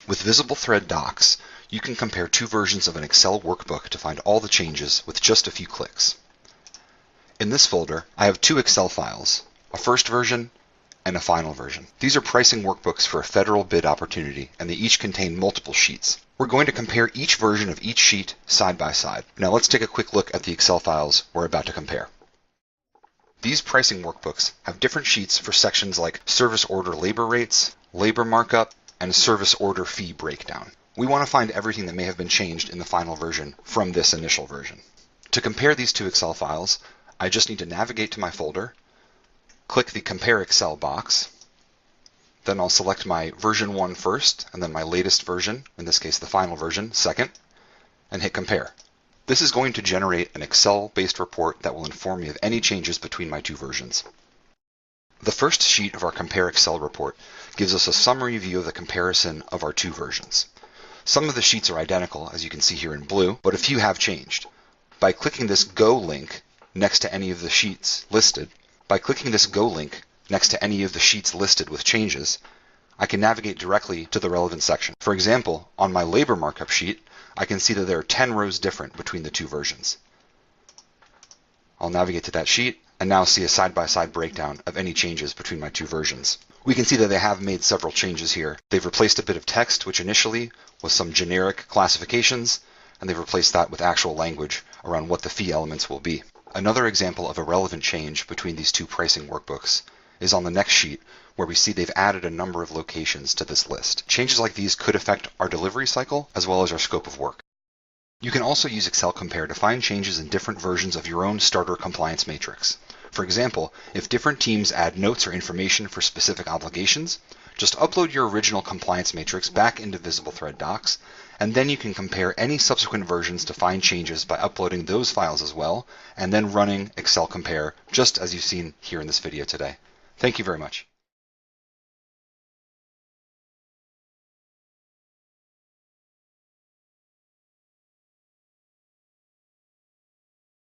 With VisibleThread docs, you can compare two versions of an Excel workbook to find all the changes with just a few clicks. In this folder, I have two Excel files, a first version and a final version. These are pricing workbooks for a federal bid opportunity, and they each contain multiple sheets. We're going to compare each version of each sheet side by side. Now let's take a quick look at the Excel files we're about to compare. These pricing workbooks have different sheets for sections like service order labor rates, labor markup, and service order fee breakdown. We want to find everything that may have been changed in the final version from this initial version. To compare these two Excel files, I just need to navigate to my folder, click the Compare Excel box, then I'll select my version 1 first, and then my latest version, in this case the final version, second, and hit Compare. This is going to generate an Excel-based report that will inform me of any changes between my two versions. The first sheet of our Compare Excel report gives us a summary view of the comparison of our two versions. Some of the sheets are identical, as you can see here in blue, but a few have changed. By clicking this Go link next to any of the sheets listed with changes, I can navigate directly to the relevant section. For example, on my labor markup sheet, I can see that there are 10 rows different between the two versions. I'll navigate to that sheet and now see a side-by-side breakdown of any changes between my two versions. We can see that they have made several changes here. They've replaced a bit of text, which initially was some generic classifications, and they've replaced that with actual language around what the fee elements will be. Another example of a relevant change between these two pricing workbooks is on the next sheet, where we see they've added a number of locations to this list. Changes like these could affect our delivery cycle as well as our scope of work. You can also use Excel Compare to find changes in different versions of your own starter compliance matrix. For example, if different teams add notes or information for specific obligations, just upload your original compliance matrix back into VisibleThread docs, and then you can compare any subsequent versions to find changes by uploading those files as well, and then running Excel Compare, just as you've seen here in this video today. Thank you very much.